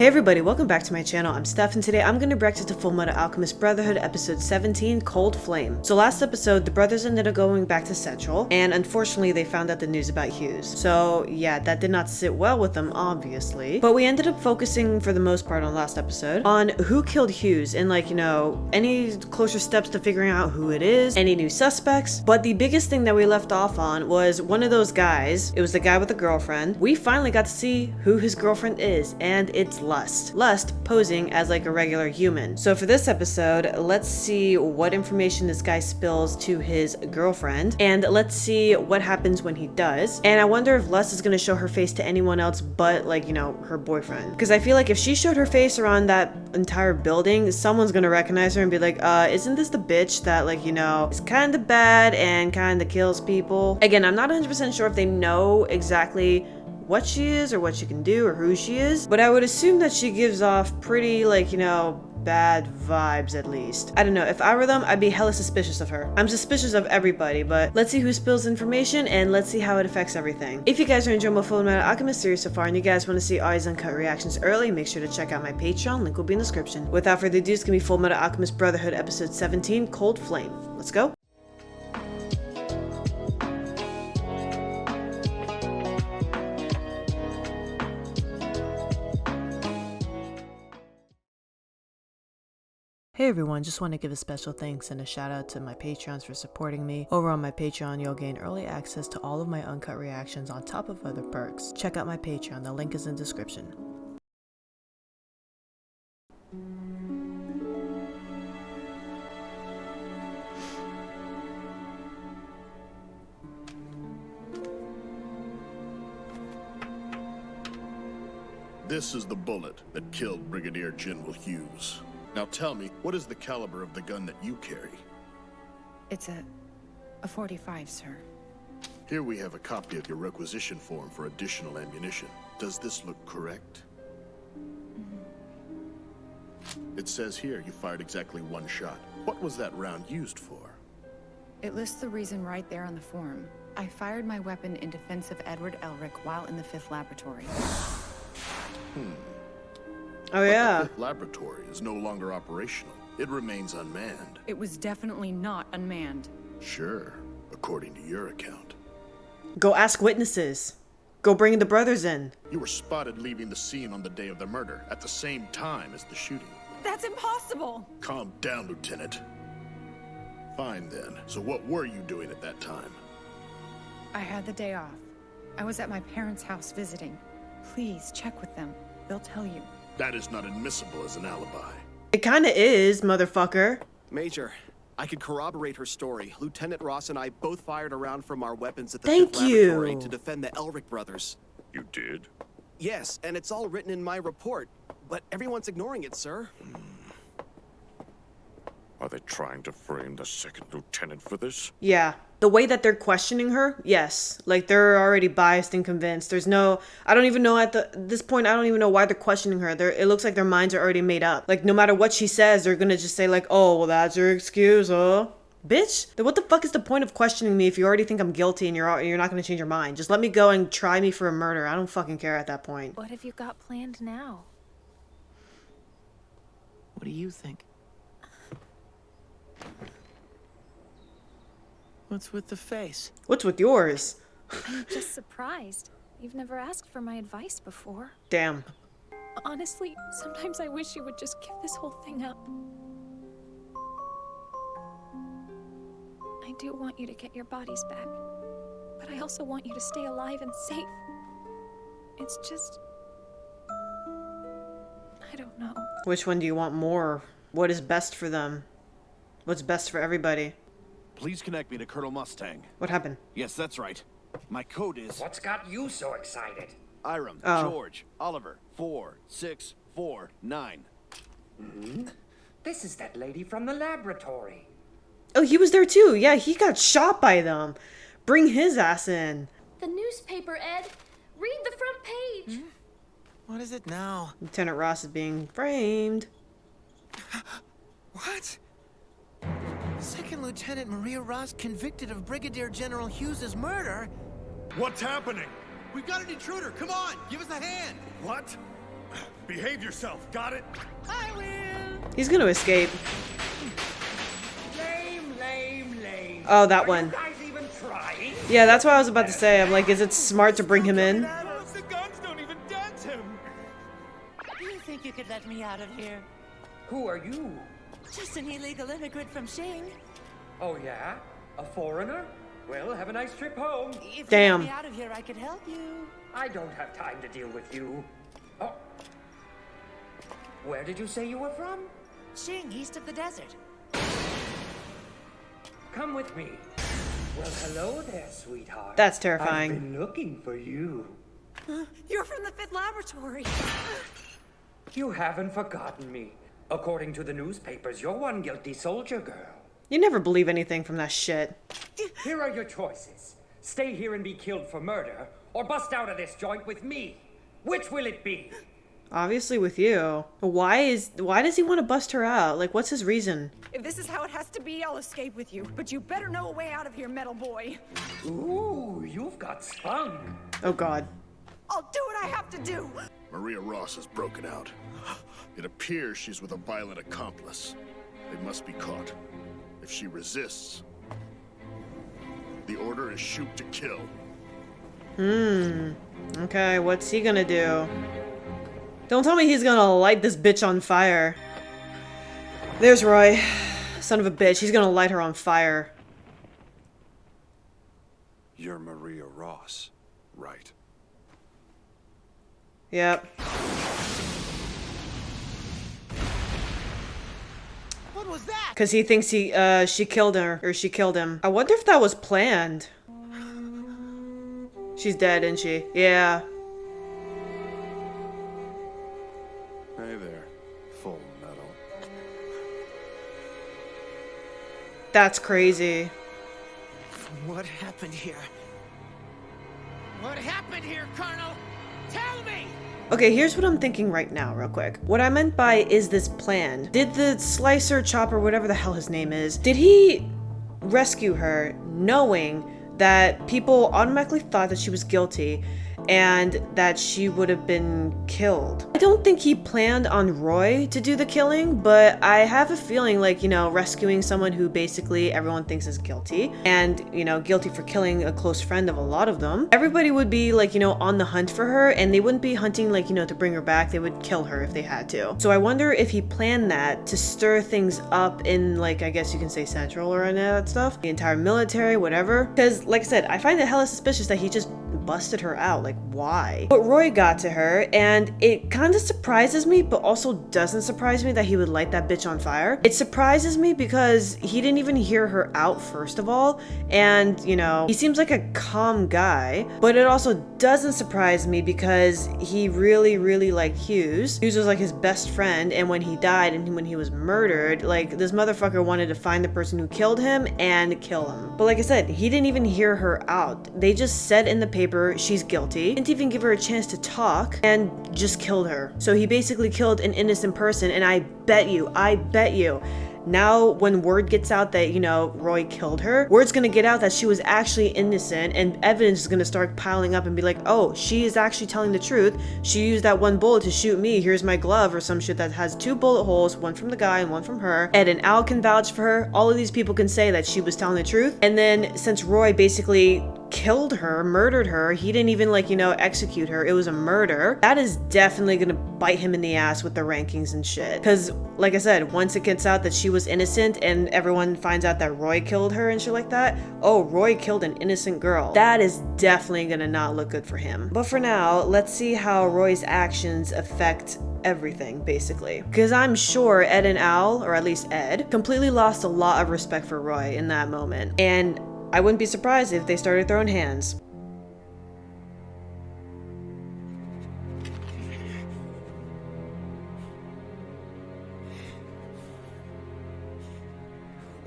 Hey everybody, welcome back to my channel. I'm Steph, and today I'm going to react to Fullmetal Alchemist Brotherhood episode 17, Cold Flame. So last episode, the brothers ended up going back to Central, and unfortunately they found out the news about Hughes. So yeah, that did not sit well with them, obviously. But we ended up focusing, for the most part on last episode, on who killed Hughes, and like, you know, any closer steps to figuring out who it is, any new suspects. But the biggest thing that we left off on was one of those guys. It was the guy with the girlfriend. We finally got to see who his girlfriend is, and it's Lust posing as like a regular human. So for this episode, let's see what information this guy spills to his girlfriend, and let's see what happens when he does. And I wonder if Lust is going to show her face to anyone else but, like, you know, her boyfriend, because I feel like if she showed her face around that entire building, someone's going to recognize her and be like, isn't this the bitch that, like, you know, is kind of bad and kind of kills people? Again, I'm not 100% sure if they know exactly what she is or what she can do or who she is, but I would assume that she gives off pretty, like, you know, bad vibes at least. I don't know, if I were them, I'd be hella suspicious of her. I'm suspicious of everybody, but let's see who spills information and let's see how it affects everything. If you guys are enjoying my Fullmetal Alchemist series so far and you guys want to see all these uncut reactions early, make sure to check out my Patreon, link will be in the description. Without further ado, it's gonna be Fullmetal Alchemist Brotherhood episode 17, Cold Flame. Let's go. Hey everyone, just want to give a special thanks and a shout out to my Patreons for supporting me. Over on my Patreon, you'll gain early access to all of my uncut reactions on top of other perks. Check out my Patreon, the link is in the description. This is the bullet that killed Brigadier General Hughes. Now tell me, what is the caliber of the gun that you carry? It's a 45, sir. Here we have a copy of your requisition form for additional ammunition. Does this look correct? It says here you fired exactly one shot. What was that round used for? It lists the reason right there on the form. I fired my weapon in defense of Edward Elric while in the 5th laboratory. Oh yeah. The 5th laboratory is no longer operational. It remains unmanned. It was definitely not unmanned. Sure, according to your account. Go ask witnesses. Go bring the brothers in. You were spotted leaving the scene on the day of the murder, at the same time as the shooting. That's impossible! Calm down, Lieutenant. Fine then. So what were you doing at that time? I had the day off. I was at my parents' house visiting. Please check with them. They'll tell you. That is not admissible as an alibi. It kinda is, motherfucker. Major, I could corroborate her story. Lieutenant Ross and I both fired a round from our weapons at the Thank 5th laboratory you. to defend the Elric brothers. You did? Yes, and it's all written in my report. But everyone's ignoring it, sir. Are they trying to frame the second lieutenant for this? Yeah. The way that they're questioning her, yes. Like, they're already biased and convinced. There's no... I don't even know at this point, I don't even know why they're questioning her. It looks like their minds are already made up. Like, no matter what she says, they're gonna just say, like, oh, well, that's your excuse, huh? Bitch, then what the fuck is the point of questioning me if you already think I'm guilty and you're not gonna change your mind? Just let me go and try me for a murder. I don't fucking care at that point. What have you got planned now? What do you think? What's with the face? What's with yours? I'm just surprised. You've never asked for my advice before. Damn. Honestly, sometimes I wish you would just give this whole thing up. I do want you to get your bodies back, but I also want you to stay alive and safe. It's just... I don't know. Which one do you want more? What is best for them? What's best for everybody? Please connect me to Colonel Mustang. What happened? Yes, that's right. My code is... What's got you so excited? Iram, Oh. George, Oliver, 4649. This is that lady from the laboratory. Oh, he was there too. Yeah, he got shot by them. Bring his ass in. The newspaper, Ed. Read the front page. What is it now? Lieutenant Ross is being framed. What? Second Lieutenant Maria Ross convicted of Brigadier General Hughes' murder? What's happening? We've got an intruder. Come on, give us a hand. What? Behave yourself, got it? I will. He's gonna escape. Lame. Oh, that Are one. you guys even trying? Yeah, that's what I was about to say. I'm like, is it smart to bring him in? The guns don't even dent him. Do you think you could let me out of here? Who are you? Just an illegal immigrant from Xing. Oh yeah? A foreigner? Well, have a nice trip home. If Damn. you let me out of here, I could help you. I don't have time to deal with you. Oh. Where did you say you were from? Xing, east of the desert. Come with me. Well, hello there, sweetheart. That's terrifying. I've been looking for you. You're from the 5th Laboratory. You haven't forgotten me. According to the newspapers, you're one guilty soldier girl. You never believe anything from that shit. Here are your choices. Stay here and be killed for murder, or bust out of this joint with me. Which will it be? Obviously with you. Why does he want to bust her out? Like, what's his reason? If this is how it has to be, I'll escape with you. But you better know a way out of here, metal boy. Ooh, you've got spunk. Oh god. I'll do what I have to do. Maria Ross has broken out. It appears she's with a violent accomplice. They must be caught. If she resists, the order is shoot to kill. Okay, what's he gonna do? Don't tell me he's gonna light this bitch on fire. There's Roy. Son of a bitch, he's gonna light her on fire. You're Maria Ross, right? Yep. What was that? Cause he thinks she killed her, or she killed him. I wonder if that was planned. She's dead, isn't she? Yeah. Hey there, Fullmetal. That's crazy. What happened here? What happened here, Colonel? Tell me! Okay, here's what I'm thinking right now, real quick. What I meant by is this planned? Did the Slicer, Chopper, whatever the hell his name is, did he rescue her knowing that people automatically thought that she was guilty and that she would have been killed? I don't think he planned on Roy to do the killing, but I have a feeling like, you know, rescuing someone who basically everyone thinks is guilty and, you know, guilty for killing a close friend of a lot of them. Everybody would be like, you know, on the hunt for her, and they wouldn't be hunting like, you know, to bring her back. They would kill her if they had to. So I wonder if he planned that to stir things up in, like, I guess you can say Central or any of that stuff. The entire military, whatever. Because, like I said, I find it hella suspicious that he just busted her out. Like, why? But Roy got to her, and it kind of surprises me, but also doesn't surprise me that he would light that bitch on fire. It surprises me because he didn't even hear her out, first of all, and, you know, he seems like a calm guy, but it also doesn't surprise me because he really liked Hughes. Hughes was like his best friend, and when he died and when he was murdered, like, this motherfucker wanted to find the person who killed him and kill him. But like I said, he didn't even hear her out. They just said in the paper she's guilty, didn't even give her a chance to talk, and just killed her. So he basically killed an innocent person, and I bet you, now when word gets out that, you know, Roy killed her, word's gonna get out that she was actually innocent, and evidence is gonna start piling up and be like, oh, she is actually telling the truth. She used that one bullet to shoot me. Here's my glove or some shit that has 2 bullet holes, one from the guy and one from her. Ed and Al can vouch for her. All of these people can say that she was telling the truth. And then since Roy basically killed her, murdered her, he didn't even, like, you know, execute her. It was a murder. That is definitely gonna bite him in the ass with the rankings and shit. Because, like I said, once it gets out that she was innocent and everyone finds out that Roy killed her and shit like that, oh, Roy killed an innocent girl. That is definitely gonna not look good for him. But for now, let's see how Roy's actions affect everything, basically. Because I'm sure Ed and Al, or at least Ed, completely lost a lot of respect for Roy in that moment. And I wouldn't be surprised if they started throwing hands.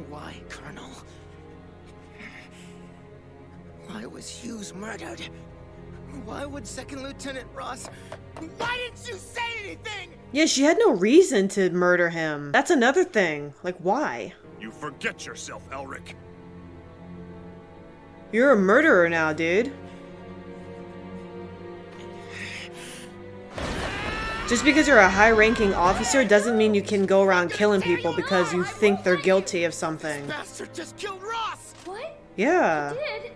Why, Colonel? Why was Hughes murdered? Why would Second Lieutenant Ross... Why didn't you say anything? Yeah, she had no reason to murder him. That's another thing. Like, why? You forget yourself, Elric. You're a murderer now, dude. Just because you're a high-ranking officer doesn't mean you can go around killing people because you think they're guilty of something. This bastard just killed Ross! What? Yeah. You did?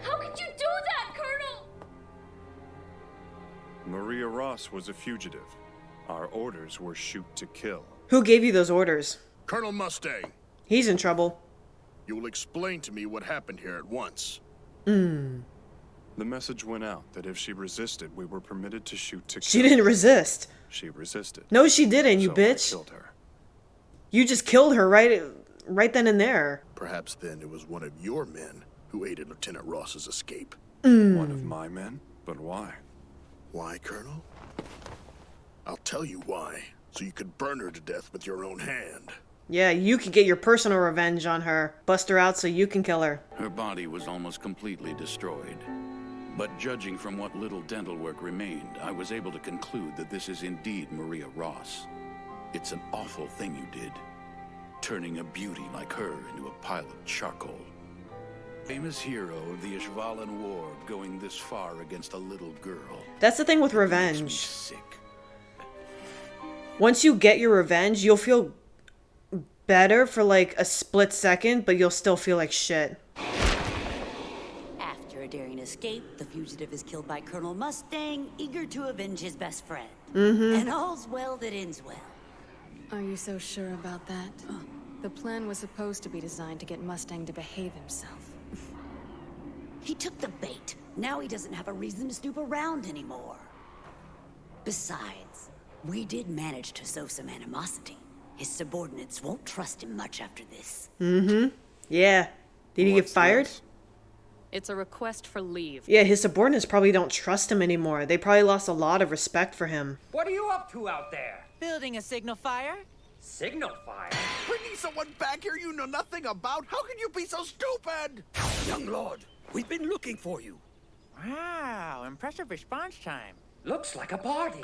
How could you do that, Colonel? Maria Ross was a fugitive. Our orders were shoot to kill. Who gave you those orders? Colonel Mustang, He's in trouble. you will explain to me what happened here at once. The message went out that if she resisted, we were permitted to shoot to kill. She didn't resist. She resisted. No, she didn't, you So I bitch. killed her. You just killed her right then and there. Perhaps then it was one of your men who aided Lieutenant Ross's escape. One of my men? But why? Why, Colonel? I'll tell you why, so you could burn her to death with your own hand. Yeah, you could get your personal revenge on her. Bust her out so you can kill her. Her body was almost completely destroyed. But judging from what little dental work remained, I was able to conclude that this is indeed Maria Ross. It's an awful thing you did, turning a beauty like her into a pile of charcoal. Famous hero of the Ishvalan War going this far against a little girl. That's the thing with Makes me revenge. sick. Once you get your revenge, you'll feel better for like a split second, but you'll still feel like shit. After a daring escape, the fugitive is killed by Colonel Mustang, eager to avenge his best friend. And all's well that ends well. Are you so sure about that? The plan was supposed to be designed to get Mustang to behave himself. He took the bait. Now he doesn't have a reason to snoop around anymore. Besides, we did manage to sow some animosity. His subordinates won't trust him much after this. Yeah. Did he get fired? This? It's a request for leave. Yeah, his subordinates probably don't trust him anymore. They probably lost a lot of respect for him. What are you up to out there? Building a signal fire? Signal fire? Bringing someone back here you know nothing about? How can you be so stupid? Young lord, we've been looking for you. Wow, impressive response time. Looks like a party.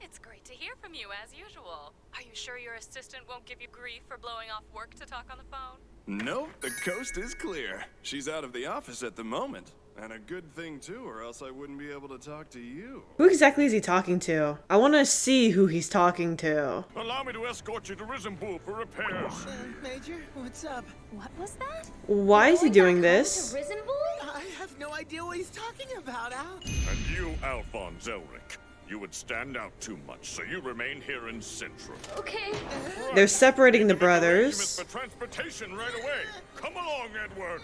It's great to hear from you, as usual. Are you sure your assistant won't give you grief for blowing off work to talk on the phone? Nope, the coast is clear. She's out of the office at the moment. And a good thing, too, or else I wouldn't be able to talk to you. Who exactly is he talking to? I want to see who he's talking to. Allow me to escort you to Risenpool for repairs. Major, what's up? What was that? Why is he doing this? To Risen Bull? I have no idea what he's talking about, Al. And you, Alphonse Elric. You would stand out too much, so you remain here in Central. Okay. They're separating the Make arrangements brothers. for transportation right away. Come along, Edward.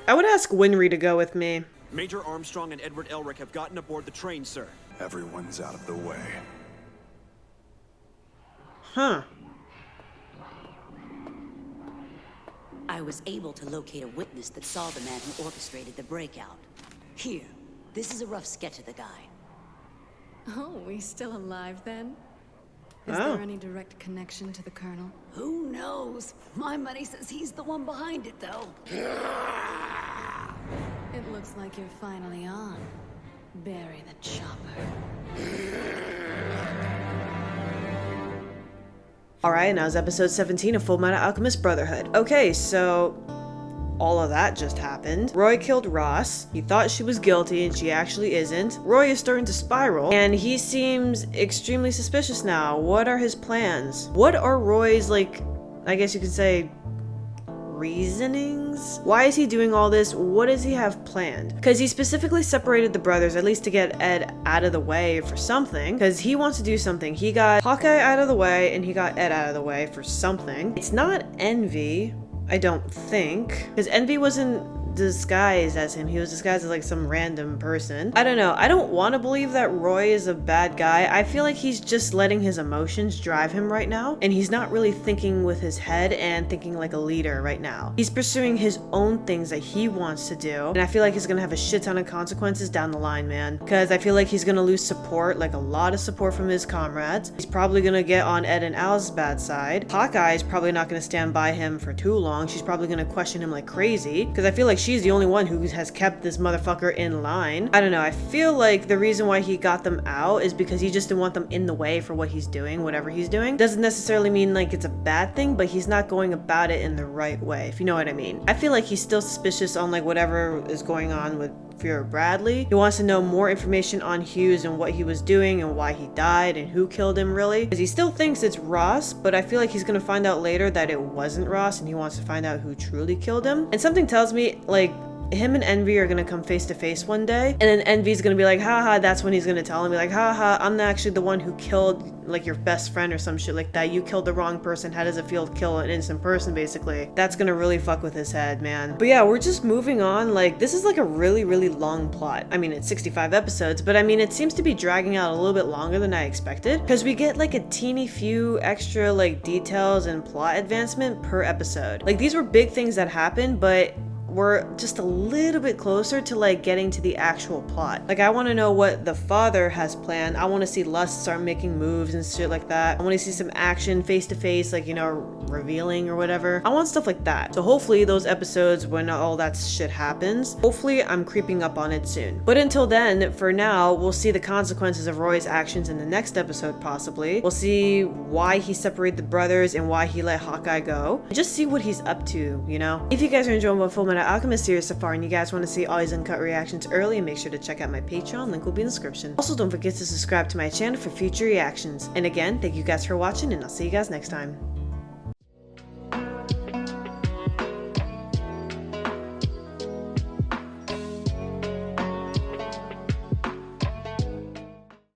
I would ask Winry to go with me. Major Armstrong and Edward Elric have gotten aboard the train, sir. Everyone's out of the way. Huh. I was able to locate a witness that saw the man who orchestrated the breakout. Here, this is a rough sketch of the guy. Oh, he's still alive then? Is Oh. there any direct connection to the Colonel? Who knows? My money says he's the one behind it, though. It looks like you're finally on. Bury the chopper. Alright, now it's episode 17 of Fullmetal Alchemist Brotherhood. Okay, so all of that just happened. Roy killed Ross. He thought she was guilty and she actually isn't. Roy is starting to spiral and he seems extremely suspicious now. What are his plans? What are Roy's, like, I guess you could say, reasonings? Why is he doing all this? What does he have planned? Because he specifically separated the brothers, at least to get Ed out of the way for something. Because he wants to do something. He got Hawkeye out of the way and he got Ed out of the way for something. It's not envy. I don't think. Because Envy wasn't disguised as him. He was disguised as like some random person. I don't know. I don't want to believe that Roy is a bad guy. I feel like he's just letting his emotions drive him right now. And he's not really thinking with his head and thinking like a leader right now. He's pursuing his own things that he wants to do. And I feel like he's going to have a shit ton of consequences down the line, man. Because I feel like he's going to lose support, like a lot of support from his comrades. He's probably going to get on Ed and Al's bad side. Hawkeye is probably not going to stand by him for too long. She's probably going to question him like crazy. Because I feel like she's the only one who has kept this motherfucker in line. I don't know, I feel like the reason why he got them out is because he just didn't want them in the way for what he's doing, whatever he's doing. Doesn't necessarily mean like it's a bad thing, but he's not going about it in the right way, if you know what I mean. I feel like he's still suspicious on like whatever is going on with Vera Bradley. He wants to know more information on Hughes and what he was doing and why he died and who killed him really. Because he still thinks it's Ross, but I feel like he's gonna find out later that it wasn't Ross and he wants to find out who truly killed him. And something tells me like him and Envy are gonna come face to face one day, and then Envy's gonna be like, haha, that's when he's gonna tell him, be like, haha, I'm not actually the one who killed like your best friend or some shit like that. You killed the wrong person. How does it feel to kill an innocent person, basically? That's gonna really fuck with his head, man. But yeah, we're just moving on. Like, this is like a really, really long plot. I mean, it's 65 episodes, but I mean, it seems to be dragging out a little bit longer than I expected, because we get like a teeny few extra like details and plot advancement per episode. Like, these were big things that happened, but we're just a little bit closer to like getting to the actual plot. Like, I want to know what the father has planned. I want to see Lust start making moves and shit like that. I want to see some action face to face, like, you know, revealing or whatever. I want stuff like that. So hopefully those episodes, when all that shit happens, hopefully I'm creeping up on it soon. But until then, for now, we'll see the consequences of Roy's actions in the next episode, possibly. We'll see why he separated the brothers and why he let Hawkeye go. Just see what he's up to, you know? If you guys are enjoying what Fullmetal Alchemist series so far and you guys want to see all these uncut reactions early, make sure to check out my Patreon, link will be in the description. Also, don't forget to subscribe to my channel for future reactions. And again, thank you guys for watching, and I'll see you guys next time.